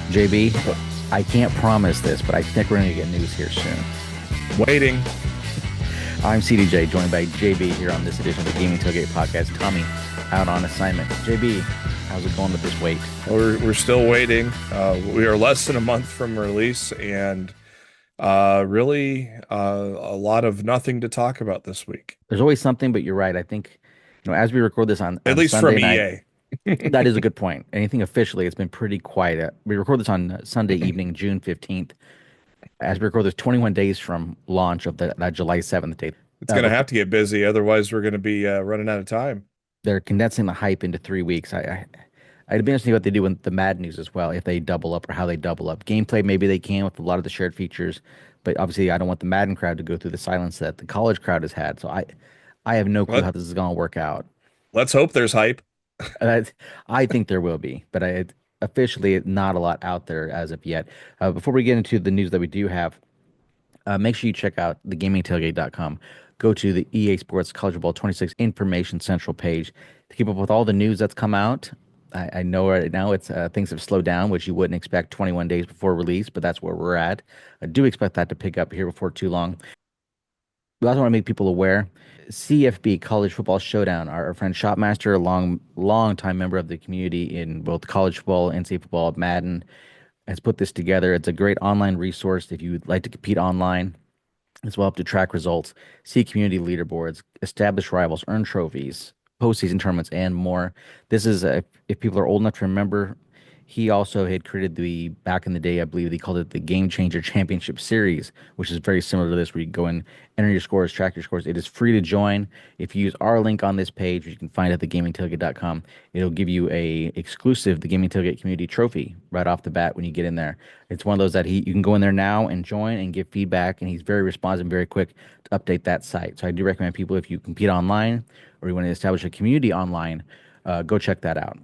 JB, I can't promise this, but I think we're going to get news here soon. Waiting. I'm CDJ, joined by JB here on this edition of the Gaming Tailgate Podcast. Tommy out on assignment. JB, how's it going with this wait? We're still waiting. We are less than a month from release, and really a lot of nothing to talk about this week. There's always something, but you're right. I think, as we record this on At least Sunday from night, EA. that is a good point. Anything officially, it's been pretty quiet. We record this on Sunday evening, June 15th. As we record this, 21 days from launch of that July 7th date. It's going to have to get busy, otherwise we're going to be running out of time. They're condensing the hype into 3 weeks. I'd be interested to see what they do with the Mad news as well, if they double up or how they double up. Gameplay, maybe they can with a lot of the shared features, but obviously I don't want the Madden crowd to go through the silence that the college crowd has had. So I have no clue how this is going to work out. Let's hope there's hype. I think there will be, but officially not a lot out there as of yet. Before we get into the news that we do have, make sure you check out the gamingtailgate.com. Go to the EA Sports College Football 26 Information Central page to keep up with all the news that's come out. I know right now it's things have slowed down, which you wouldn't expect 21 days before release, but that's where we're at. I do expect that to pick up here before too long. We also want to make people aware. CFB College Football Showdown, our friend Shopmaster, a long time member of the community in both college football, NCAA football, Madden, has put this together. It's a great online resource if you would like to compete online, as well as to track results, see community leaderboards, establish rivals, earn trophies, postseason tournaments, and more. This is, if people are old enough to remember, he also had created back in the day, I believe they called it the Game Changer Championship Series, which is very similar to this, where you go and enter your scores, track your scores. It is free to join. If you use our link on this page, which you can find at thegamingtailgate.com, it'll give you a exclusive The Gaming Tailgate Community Trophy right off the bat when you get in there. It's one of those that you can go in there now and join and give feedback, and he's very responsive and very quick to update that site. So I do recommend people, if you compete online or you want to establish a community online, go check that out.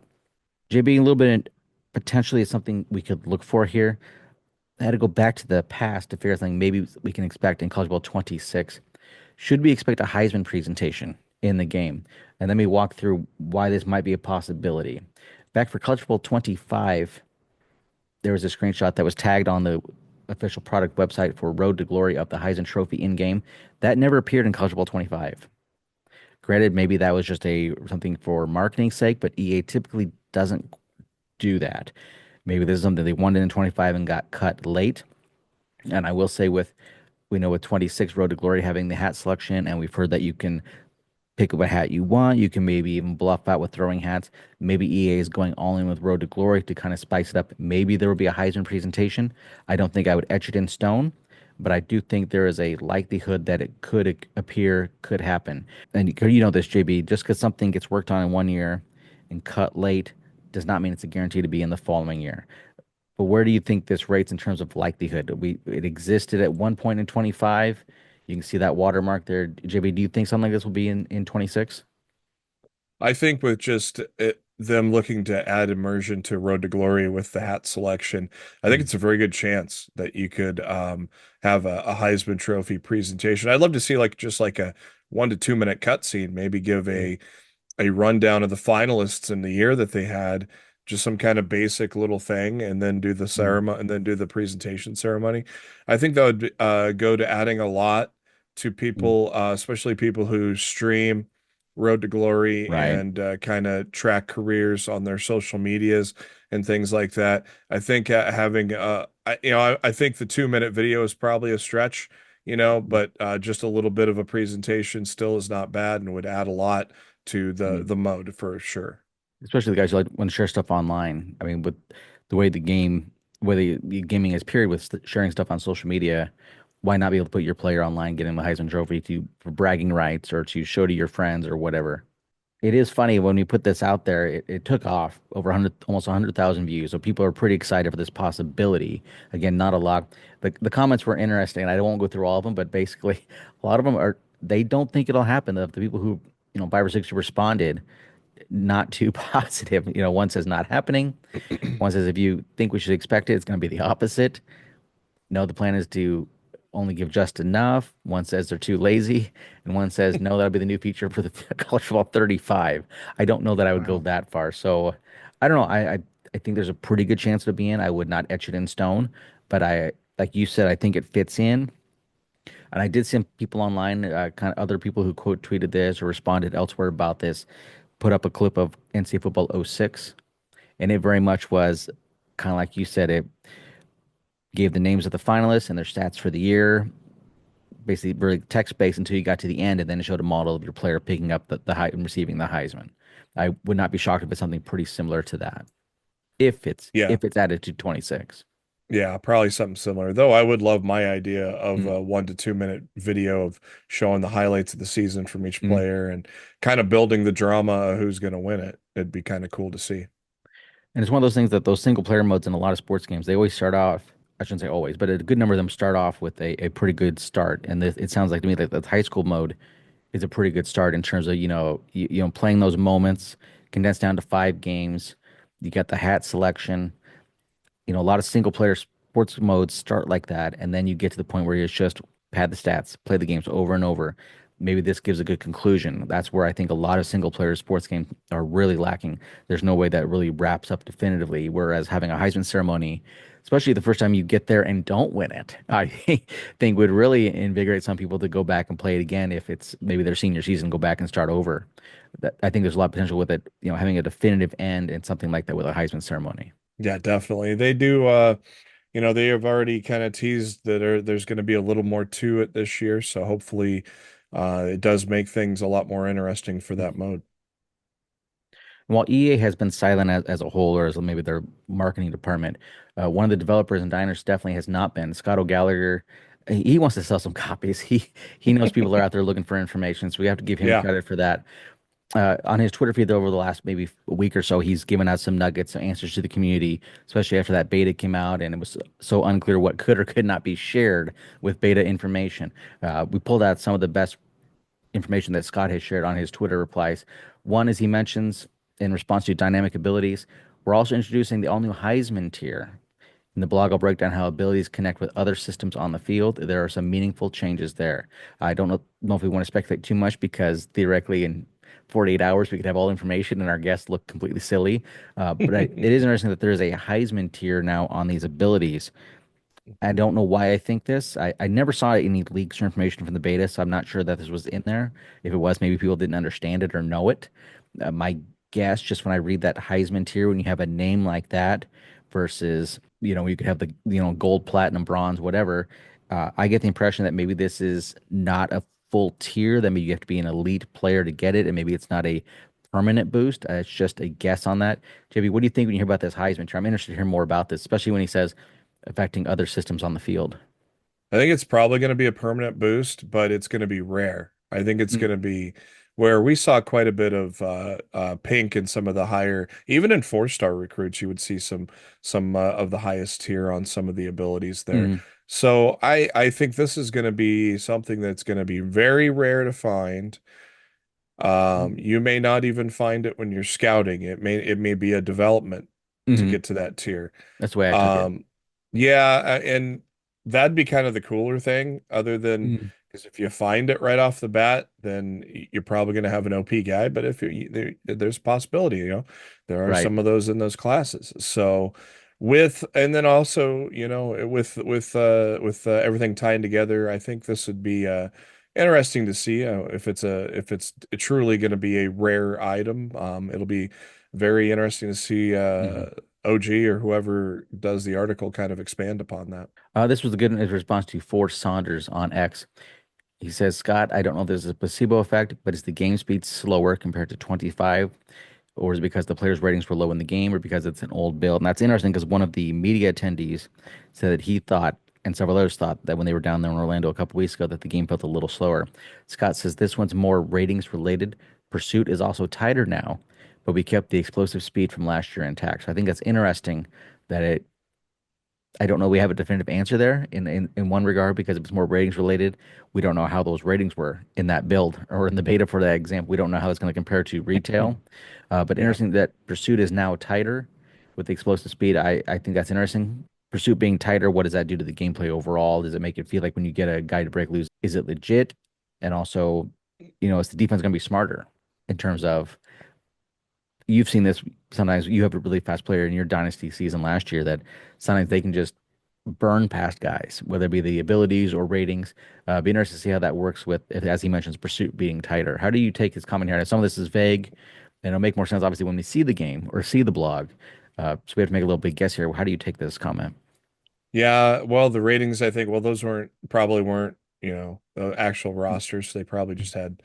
JB, a little bit potentially is something we could look for here. I had to go back to the past to figure out something maybe we can expect in College Ball 26. Should we expect a Heisman presentation in the game? And let me walk through why this might be a possibility. Back for College Ball 25, there was a screenshot that was tagged on the official product website for Road to Glory of the Heisman Trophy in-game. That never appeared in College Ball 25. Granted, maybe that was just something for marketing's sake, but EA typically doesn't do that. Maybe this is something they wanted in 25 and got cut late. And I will say with 26 Road to Glory having the hat selection, and we've heard that you can pick what hat you want. You can maybe even bluff out with throwing hats. Maybe EA is going all in with Road to Glory to kind of spice it up. Maybe there will be a Heisman presentation. I don't think I would etch it in stone, but I do think there is a likelihood that it could appear, could happen. And you know this, JB, just because something gets worked on in one year and cut late does not mean it's a guarantee to be in the following year. But where do you think this rates in terms of likelihood? It existed at one point in 25. You can see that watermark there. JB, do you think something like this will be in 26? I think with just them looking to add immersion to Road to Glory with the hat selection, I think it's a very good chance that you could have a Heisman Trophy presentation. I'd love to see just like a 1 to 2 minute cutscene, maybe give a rundown of the finalists in the year that they had, just some kind of basic little thing, and then do the ceremony and then do the presentation ceremony. I think that would go to adding a lot to people, especially people who stream Road to Glory and kind of track careers on their social medias and things like that. I think having I think the 2 minute video is probably a stretch, but just a little bit of a presentation still is not bad and would add a lot to the mode for sure. Especially the guys who want to share stuff online. I mean, with the way the gaming is period with sharing stuff on social media, why not be able to put your player online, get him a Heisman Trophy for bragging rights or to show to your friends or whatever? It is funny when we put this out there, it took off over almost 100,000 views. So people are pretty excited for this possibility. Again, not a lot. The comments were interesting, and I won't go through all of them, but basically a lot of them they don't think it'll happen. The people who 5 or 6 who responded, not too positive. One says not happening. One says if you think we should expect it, it's going to be the opposite. No, the plan is to only give just enough. One says they're too lazy, and one says no, that'll be the new feature for the College Football 35. I don't know that I would go that far. So I don't know. I I think there's a pretty good chance it'll be in. I would not etch it in stone, but like you said, I think it fits in. And I did see people online, kind of other people who quote tweeted this or responded elsewhere about this, put up a clip of NCAA football '06, and it very much was kind of like you said. It gave the names of the finalists and their stats for the year, basically very text based until you got to the end, and then it showed a model of your player picking up the high and receiving the Heisman. I would not be shocked if it's something pretty similar to that, Yeah. if it's added to 26. Yeah, probably something similar. Though I would love my idea of Mm, a 1 to 2 minute video of showing the highlights of the season from each mm. player and kind of building the drama of who's going to win it. It'd be kind of cool to see. And it's one of those things that those single player modes in a lot of sports games, they always start off, I shouldn't say always, but a good number of them start off with a pretty good start. And it sounds like to me that the high school mode is a pretty good start in terms of, playing those moments condensed down to 5 games. You got the hat selection. A lot of single player sports modes start like that, and then you get to the point where it's just pad the stats, play the games over and over. Maybe this gives a good conclusion. That's where I think a lot of single player sports games are really lacking. There's no way that really wraps up definitively. Whereas having a Heisman ceremony, especially the first time you get there and don't win it, I think would really invigorate some people to go back and play it again if it's maybe their senior season, go back and start over. I think there's a lot of potential with it, having a definitive end and something like that with a Heisman ceremony. Yeah, definitely. They do they have already kind of teased that there's going to be a little more to it this year, so hopefully it does make things a lot more interesting for that mode. While EA has been silent as a whole, or as maybe their marketing department, one of the developers and diners definitely has not been. Scott O'Gallagher, he wants to sell some copies. He knows people are out there looking for information, so we have to give him Yeah. credit for that. On his Twitter feed over the last maybe a week or so, he's given out some nuggets, some answers to the community, especially after that beta came out and it was so unclear what could or could not be shared with beta information. We pulled out some of the best information that Scott has shared on his Twitter replies. One is he mentions in response to dynamic abilities, we're also introducing the all-new Heisman tier. In the blog, I'll break down how abilities connect with other systems on the field. There are some meaningful changes there. I don't know if we want to speculate too much because theoretically in 48 hours we could have all information and our guests look completely silly. It is interesting that there is a Heisman tier now on these abilities. I don't know why I think this. I never saw any leaks or information from the beta, so I'm not sure that this was in there. If it was, maybe people didn't understand it or know it. My guess, just when I read that Heisman tier, when you have a name like that versus, you could have the, gold, platinum, bronze, whatever, I get the impression that maybe this is not a full tier, that maybe you have to be an elite player to get it, and maybe it's not a permanent boost. It's just a guess on that. JB, what do you think when you hear about this Heisman tier? I'm interested to hear more about this, especially when he says affecting other systems on the field. I think it's probably going to be a permanent boost, but it's going to be rare. I think it's Mm, going to be where we saw quite a bit of pink in some of the higher, even in 4-star recruits, you would see some of the highest tier on some of the abilities there. mm, So I think this is going to be something that's going to be very rare to find. You may not even find it when you're scouting. It may be a development to mm. get to that tier. That's the way I took it. Um, yeah, and that'd be kind of the cooler thing, other than Mm, because if you find it right off the bat, then you're probably going to have an OP guy. But if there's a possibility, there are right. some of those in those classes. So and then also, with everything tying together, I think this would be interesting to see if it's truly going to be a rare item. It'll be very interesting to see Mhm. OG or whoever does the article kind of expand upon that. This was a good response to Ford Saunders on X. He says, Scott, I don't know if there's a placebo effect, but is the game speed slower compared to 25? Or is it because the players' ratings were low in the game or because it's an old build? And that's interesting because one of the media attendees said that he thought, and several others thought, that when they were down there in Orlando a couple weeks ago, that the game felt a little slower. Scott says this one's more ratings related. Pursuit is also tighter now, but we kept the explosive speed from last year intact. So I think that's interesting that I don't know. We have a definitive answer there in one regard because it was more ratings related. We don't know how those ratings were in that build or in the beta for that example. We don't know how it's going to compare to retail. But Yeah. interesting that Pursuit is now tighter with the explosive speed. I think that's interesting. Pursuit being tighter, what does that do to the gameplay overall? Does it make it feel like when you get a guy to break loose, is it legit? And also, is the defense going to be smarter in terms of you've seen this sometimes. You have a really fast player in your dynasty season last year that sometimes they can just burn past guys, whether it be the abilities or ratings. Be interested to see how that works with, as he mentions, pursuit being tighter. How do you take his comment here? And some of this is vague, and it'll make more sense obviously when we see the game or see the blog. So we have to make a little big guess here. How do you take this comment? Yeah, well, the ratings, I think, well, those probably weren't, the actual rosters. They probably just had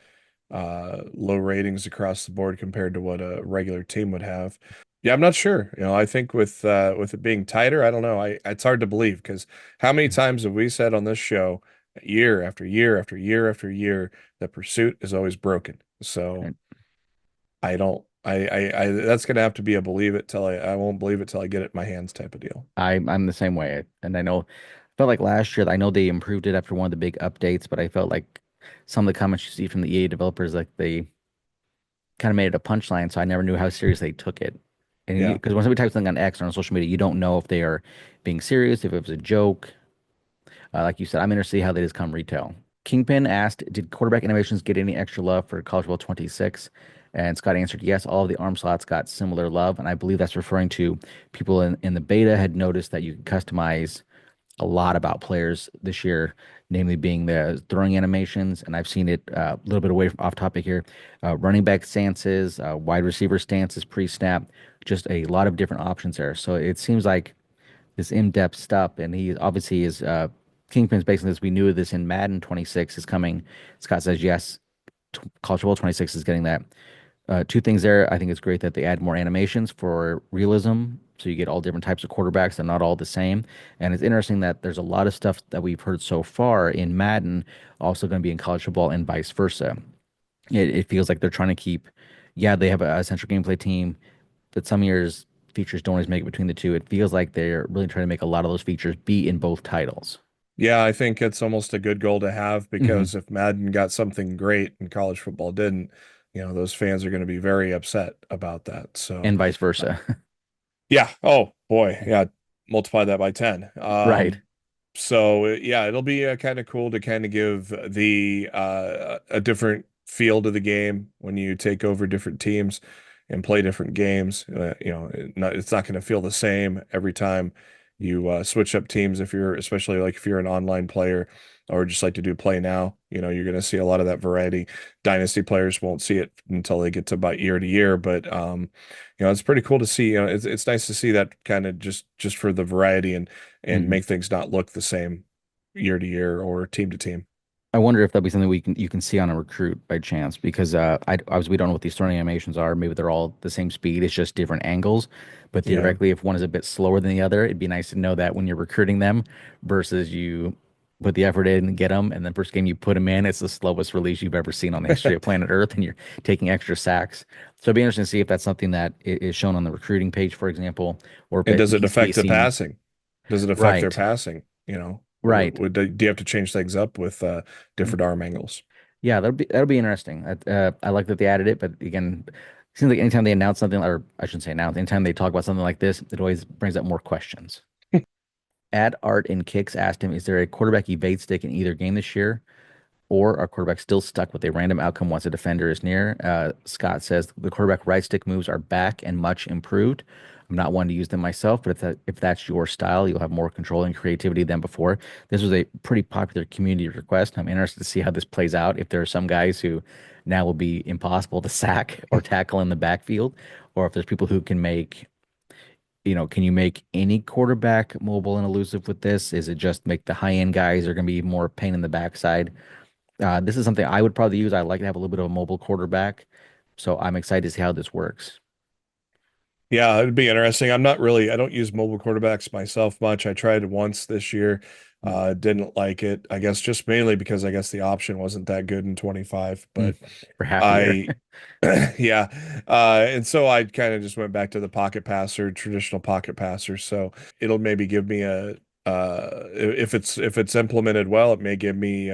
low ratings across the board compared to what a regular team would have. Yeah, I'm not sure. I think with it being tighter, I don't know. It's hard to believe because how many times have we said on this show, year after year after year after year, that pursuit is always broken. So And I don't. I that's gonna have to be a believe it till I won't believe it till I get it in my hands type of deal. I'm the same way. And I know, I felt like last year, I know they improved it after one of the big updates, but I felt like some of the comments you see from the EA developers, like they kind of made it a punchline, so I never knew how serious they took it. And Yeah. because when somebody types something on X or on social media, you don't know if they are being serious, if it was a joke. Like you said, I'm interested to see how they just come retail. Kingpin asked, "Did quarterback innovations get any extra love for College Football 26?" And Scott answered, "Yes, all of the arm slots got similar love." And I believe that's referring to people in the beta had noticed that you could customize a lot about players this year, namely being the throwing animations. And I've seen it a little bit away from off topic here. Running back stances, wide receiver stances, pre-snap, just a lot of different options there. So it seems like this in-depth stuff, and he obviously is Kingpin's based on this. We knew this in Madden 26 is coming. Scott says yes. College Football 26 is getting that. Two things there. I think it's great that they add more animations for realism, so you get all different types of quarterbacks. They're not all the same. And it's interesting that there's a lot of stuff that we've heard so far in Madden also going to be in college football and vice versa. It feels like they're trying to keep, yeah, they have a central gameplay team, but some years features don't always make it between the two. It feels like they're really trying to make a lot of those features be in both titles. Yeah, I think it's almost a good goal to have Hmm. because if Madden got something great and college football didn't, those fans are going to be very upset about that. So, And vice uh, versa. yeah. Oh boy. Yeah. Multiply that by 10. Right. So yeah, it'll be kind of cool to kind of give the a different feel to the game when you take over different teams and play different games. It's not going to feel the same every time you switch up teams if you're especially like if you're an online player or just like to do play now. You're going to see a lot of that variety. Dynasty players won't see it until they get to about year to year, but it's pretty cool to see. It's nice to see that kind of just for the variety and Mhm. make things not look the same year to year or team to team. I wonder if that'll be something we can you can see on a recruit by chance because I obviously we don't know what these throwing animations are. Maybe they're all the same speed. It's just different angles. But Yeah. theoretically, if one is a bit slower than the other, it'd be nice to know that when you're recruiting them versus you put the effort in and get them, and then first game you put them in, it's the slowest release you've ever seen on the history of planet Earth, and you're taking extra sacks. So it'd be interesting to see if that's something that is shown on the recruiting page, for example, or if And it does it needs to be affect the seen. passing? Does it affect their Right, passing? right. Do you have to change things up with different arm angles? Yeah, that'll be interesting. I like that they added it, but again, it seems like anytime they announce something, or I shouldn't say announce, anytime they talk about something like this, it always brings up more questions. Ad Art and Kicks asked him, "Is there a quarterback evade stick in either game this year? Or are quarterbacks still stuck with a random outcome once a defender is near?" Scott says the quarterback right stick moves are back and much improved. I'm not one to use them myself, but if that's your style, you'll have more control and creativity than before. This was a pretty popular community request. I'm interested to see how this plays out. If there are some guys who now will be impossible to sack or tackle in the backfield, or if there's people who can make, can you make any quarterback mobile and elusive with this? Is it just make the high end guys are going to be more pain in the backside? This is something I would probably use. I like to have a little bit of a mobile quarterback. So I'm excited to see how this works. Yeah, it'd be interesting. I don't use mobile quarterbacks myself much. I tried it once this year. Mm. Didn't like it. I guess just mainly because I guess the option wasn't that good in 25, Mm. but For half a year. I yeah. And so I kind of just went back to the pocket passer, traditional pocket passer. So it'll maybe give me if it's implemented well, it may give me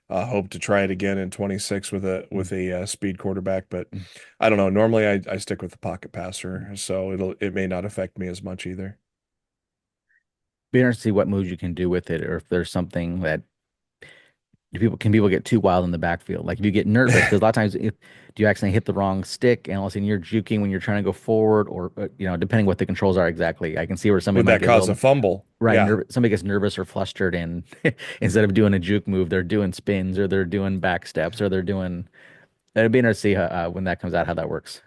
hope to try it again in 26 with a Mm. speed quarterback, but Mm. I don't know. Normally I stick with the pocket passer, so it may not affect me as much either. Be interested to see what moves you can do with it, or if there's something that Can people get too wild in the backfield? Like if you get nervous, because a lot of times if do you accidentally hit the wrong stick and all of a sudden you're juking when you're trying to go forward, or depending what the controls are exactly. I can see where somebody Would might that get a cause a little fumble? right Yeah. nervous. Somebody gets nervous or flustered, and instead of doing a juke move, they're doing spins or they're doing back steps or they're doing. It'd be interesting to see when that comes out how that works.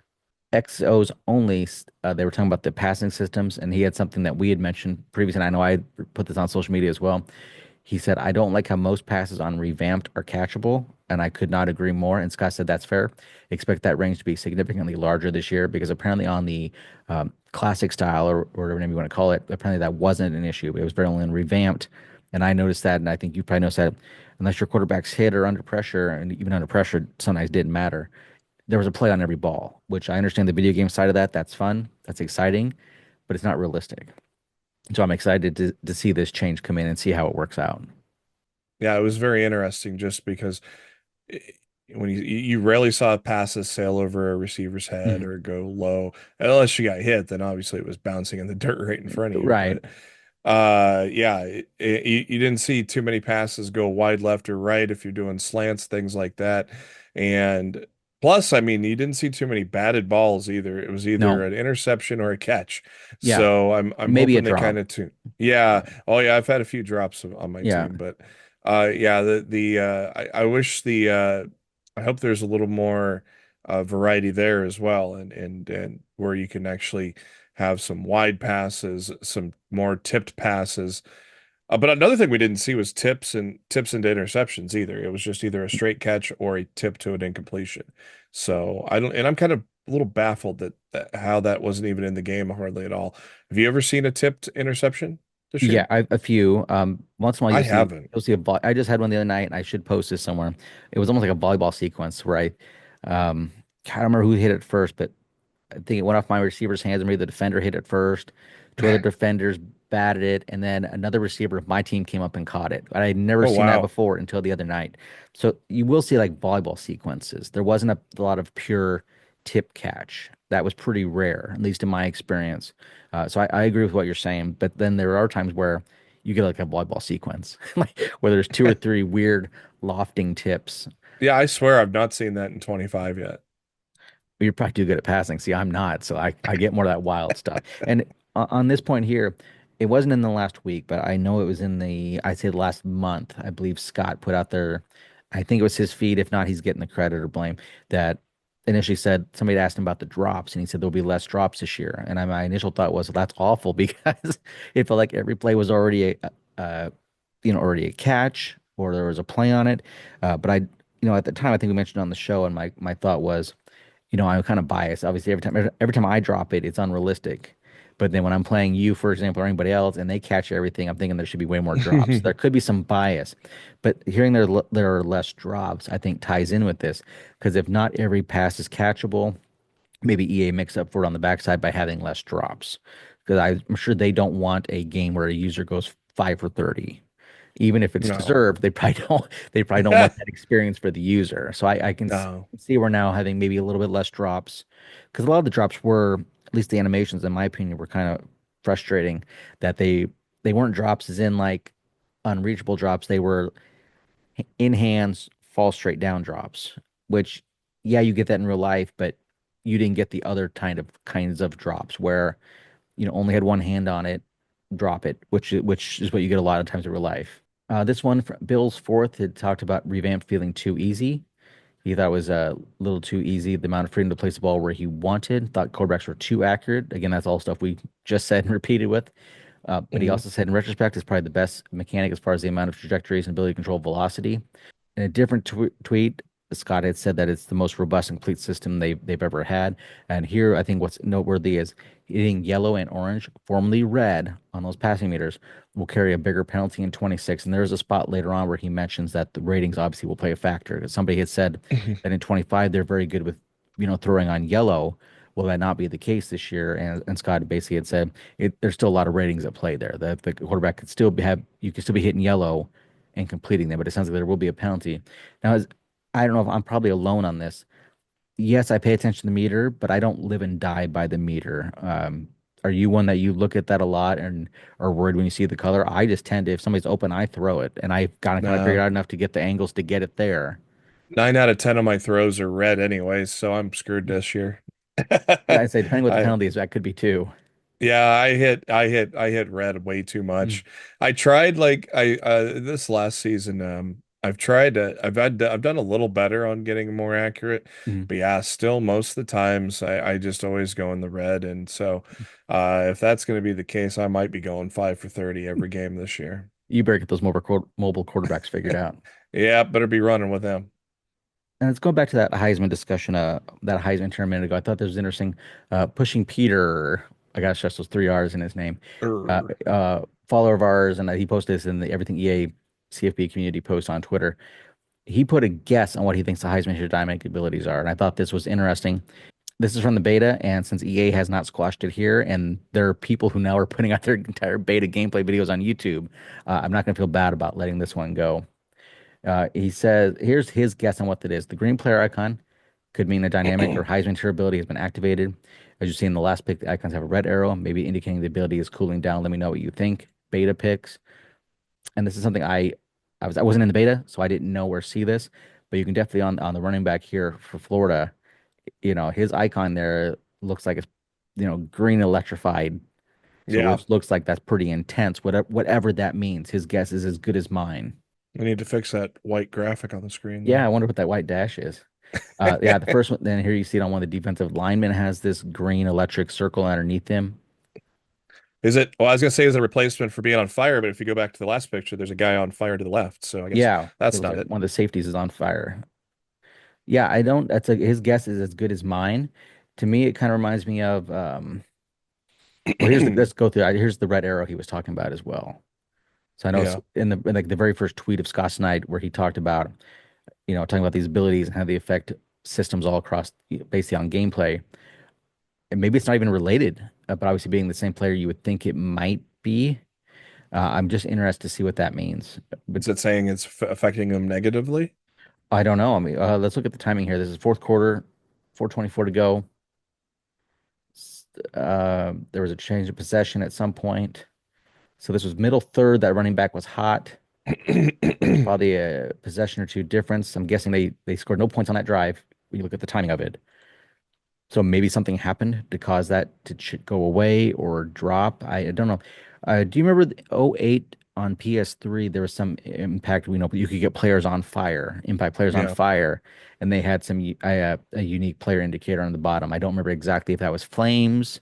XOs only, they were talking about the passing systems, and he had something that we had mentioned previously, and I know I put this on social media as well. He said, I don't like how most passes on revamped are catchable, and I could not agree more. And Scott said that's fair. Expect that range to be significantly larger this year because apparently on the classic style or whatever name you want to call it, apparently that wasn't an issue. It was very only revamped. And I noticed that, and I think you probably noticed that unless your quarterback's hit or under pressure, and even under pressure, sometimes didn't matter. There was a play on every ball, which I understand the video game side of that. That's fun. That's exciting, but it's not realistic. So I'm excited to see this change come in and see how it works out. Yeah, it was very interesting just because i- when you rarely saw passes sail over a receiver's head Mhm. or go low, unless you got hit, then obviously it was bouncing in the dirt right in front of you. Right. But yeah, you didn't see too many passes go wide left or right if you're doing slants, things like that. And plus, I mean, you didn't see too many batted balls either. It was either No. an interception or a catch. Yeah. So I'm Maybe a hoping they drop. kind of tune. Yeah. Oh yeah, I've had a few drops on my Yeah. team, but yeah, I wish I hope there's a little more variety there as well, and where you can actually have some wide passes, some more tipped passes. But another thing we didn't see was tips into interceptions either. It was just either a straight catch or a tip to an incompletion. So I don't, and I'm kind of a little baffled that how that wasn't even in the game hardly at all. Have you ever seen a tipped interception this Yeah, year? a few. Once in a while I you'll see haven't. you'll see I just had one the other night and I should post this somewhere. It was almost like a volleyball sequence where I don't remember who hit it first, but I think it went off my receiver's hands and maybe the defender hit it first. Two other defenders batted it, and then another receiver of my team came up and caught it. But I had never Oh seen that wow. before until the other night. So you will see like volleyball sequences. There wasn't a lot of pure tip catch. That was pretty rare, at least in my experience. So I agree with what you're saying. But then there are times where you get like a volleyball sequence, like where there's two or three weird lofting tips. Yeah, I swear I've not seen that in 25 yet. You're probably too good at passing. See, I'm not, so I get more of that wild stuff. And on this point here, it wasn't in the last week, but I know it was in I'd say the last month. I believe Scott put out there, I think it was his feed. If not, he's getting the credit or blame. That initially said somebody asked him about the drops, and he said there'll be less drops this year. And my initial thought was, well, that's awful because it felt like every play was already a already a catch or there was a play on it. But at the time, I think we mentioned on the show, and my thought was I'm kind of biased. Obviously, every time I drop it, it's unrealistic. But then when I'm playing you, for example, or anybody else, and they catch everything, I'm thinking there should be way more drops. There could be some bias, but hearing there are less drops, I think ties in with this because if not every pass is catchable, maybe EA makes up for it on the backside by having less drops. Because I'm sure they don't want a game where a user goes 5 for 30 even if it's No. deserved, they probably don't want that experience for the user. So I can No. see we're now having maybe a little bit less drops because a lot of the drops were, at least the animations, in my opinion, were kind of frustrating that they weren't drops as in like unreachable drops. They were in hands, fall straight down drops, which yeah, you get that in real life, but you didn't get the other kinds of drops where only had one hand on it, drop it, which is what you get a lot of times in real life. This one, Bill's fourth, had talked about revamped feeling too easy. He thought it was a little too easy, the amount of freedom to place the ball where he wanted. Thought quarterbacks were too accurate. Again, that's all stuff we just said and repeated with. But he Mhm. also said, in retrospect, it's probably the best mechanic as far as the amount of trajectories and ability to control velocity. In a different tweet, Scott had said that it's the most robust and complete system they've ever had. And here, I think what's noteworthy is hitting yellow and orange, formerly red, on those passing meters will carry a bigger penalty in 26. And there's a spot later on where he mentions that the ratings obviously will play a factor. Somebody had said that in 25 they're very good with throwing on yellow. Will that not be the case this year? And Scott basically had said there's still a lot of ratings at play there. That the quarterback could still you could still be hitting yellow and completing them, but it sounds like there will be a penalty. Now, I don't know if I'm probably alone on this. Yes, I pay attention to the meter, but I don't live and die by the meter. Are you one that you look at that a lot and are worried when you see the color? I just tend to, if somebody's open, I throw it, and I've gotten kind of figured No, out enough to get the angles to get it there. 9 out of 10 of my throws are red anyways, so I'm screwed this year. Yeah, I'd say depending what the I penalty is, that could be two. Yeah, I hit red way too Mm, much. I tried like I this last season I've tried to I've done a little better on getting more accurate, mm. but yeah, still most of the times I just always go in the red, and so if that's going to be the case, I might be going 5 for 30 every game this year. You better get those mobile quarterbacks figured out. Yeah, better be running with them. And let's go back to that Heisman discussion, that Heisman term a minute ago. I thought this was interesting. Pushing Peter, I gotta stress those three R's in his name. Err. Follower of ours, and he posted this in the Everything EA CFB community post on Twitter. He put a guess on what he thinks the Heisman dynamic abilities are, and I thought this was interesting. This is from the beta, and since EA has not squashed it here, and there are people who now are putting out their entire beta gameplay videos on YouTube, I'm not gonna feel bad about letting this one go. He says, here's his guess on what that is. The green player icon could mean a dynamic or Heisman tier ability has been activated. As you see in the last pick, the icons have a red arrow, maybe indicating the ability is cooling down. Let me know what you think. Beta picks, and this is something I wasn't in the beta, so I didn't know or see this, but you can definitely on the running back here for Florida, his icon there looks like it's green electrified, so Yeah, which looks like that's pretty intense. Whatever that means, his guess is as good as mine. we need to fix that white graphic on the screen Yeah, I there. wonder what that white dash is. Yeah, the first one, then here you see it on one of the defensive linemen has this green electric circle underneath him. Is it? Well, I was gonna say is a replacement for being on fire, but if you go back to the last picture, there's a guy on fire to the left, so I guess Yeah, it that's looks not like it. one of the safeties is on fire. Yeah, I don't, his guess is as good as mine. To me, it kind of reminds me of, well, let's go through, here's the red arrow he was talking about as well. So I know Yeah. in like the very first tweet of Scott Knight where he talked about, talking about these abilities and how they affect systems all across, basically on gameplay. And maybe it's not even related, but obviously being the same player, you would think it might be. I'm just interested to see what that means. But Is it saying it's affecting them negatively? I don't know. I mean, let's look at the timing here. This is fourth quarter, 4:24 to go. There was a change of possession at some point. So this was middle third. That running back was hot. There was probably a possession or two difference. I'm guessing they scored no points on that drive when you look at the timing of it. So maybe something happened to cause that to go away or drop. I don't know. Do you remember the '08 on PS3? There was some impact. We know you could get players on fire, impact players on Yeah. fire, and they had a unique player indicator on the bottom. I don't remember exactly if that was flames.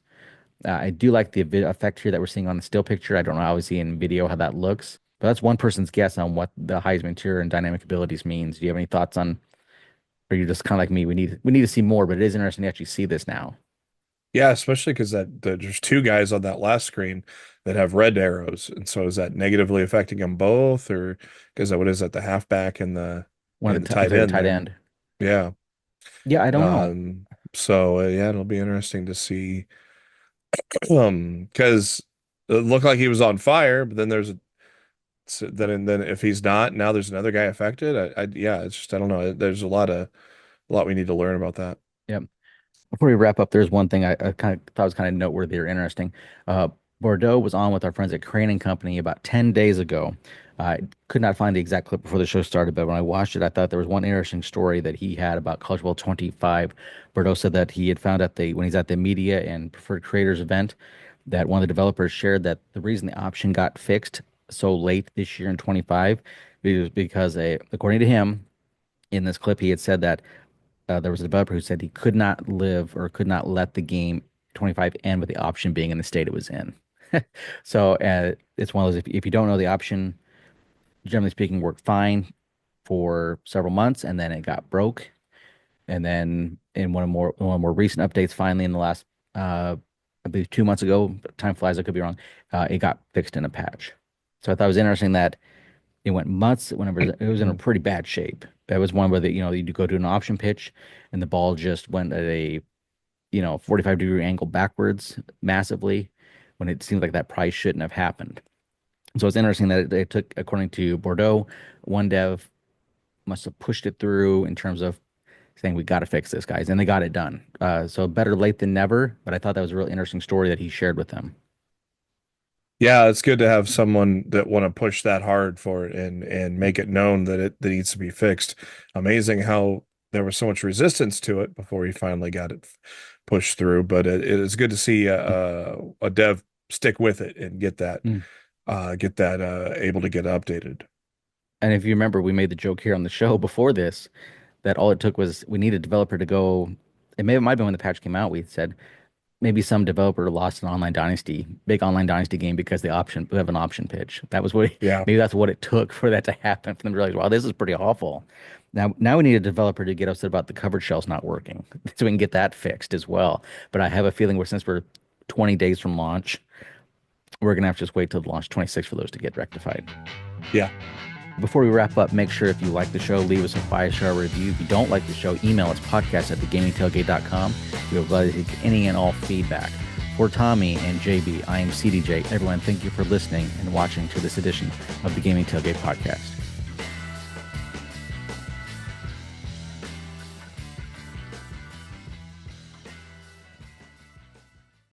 I do like the effect here that we're seeing on the still picture. I don't know obviously in video how that looks, but that's one person's guess on what the Heisman tier and dynamic abilities means. Do you have any thoughts on? Or you just kind of like me? We need to see more, but it is interesting to actually see this now. Yeah, especially because there's two guys on that last screen that have red arrows, and so is that negatively affecting them both, or because what is that, the halfback and the One of the looks tight like the end tight there? end. Yeah. Yeah, I don't know. So yeah, it'll be interesting to see. Because it looked like he was on fire, but then then if he's not, now there's another guy affected. Yeah, it's just I don't know. There's a lot we need to learn about that. Yep. Before we wrap up, there's one thing I kind of thought was kind of noteworthy or interesting. Uh, Bordeaux was on with our friends at Crane and Company about 10 days ago. I could not find the exact clip before the show started, but when I watched it, I thought there was one interesting story that he had about College Bowl 25. Bordeaux said that he had found out when he's at the media and preferred creators event that one of the developers shared that the reason the option got fixed so late this year in 25 was because, according to him, in this clip, he had said that there was a developer who said he could not live or could not let the game 25 end with the option being in the state it was in. So it's one of those, if you don't know, the option, generally speaking, worked fine for several months and then it got broke. And then in one of more recent updates, finally in the last, I believe 2 months ago, time flies, I could be wrong, it got fixed in a patch. So I thought it was interesting that it went months whenever it was in a pretty bad shape. That was one where you go to an option pitch and the ball just went at a 45-degree angle backwards massively when it seems like that probably shouldn't have happened. So it's interesting that it took, according to Bordeaux, one dev must have pushed it through in terms of saying we got to fix this, guys, and they got it done. So better late than never. But I thought that was a real interesting story that he shared with them. Yeah, it's good to have someone that want to push that hard for it and make it known that it that needs to be fixed. Amazing how there was so much resistance to it before he finally got it pushed through. But it is good to see a dev stick with it and Mm. get that able to get updated. And if you remember, we made the joke here on the show before this that all it took was we need a developer to go. It might have been when the patch came out. We said maybe some developer lost an big online dynasty game because we have an option pitch. That was Yeah. maybe that's what it took for that to happen for them to realize, wow, this is pretty awful. Now we need a developer to get upset about the coverage shells not working so we can get that fixed as well. But I have a feeling since we're 20 days from launch, we're gonna have to just wait till launch 26 for those to get rectified. Yeah. Before we wrap up, make sure if you like the show, leave us a 5-star review. If you don't like the show, email us podcast@thegamingtailgate.com. We would love to take any and all feedback. For Tommy and JB, I am CDJ. Everyone, thank you for listening and watching to this edition of the Gaming Tailgate Podcast.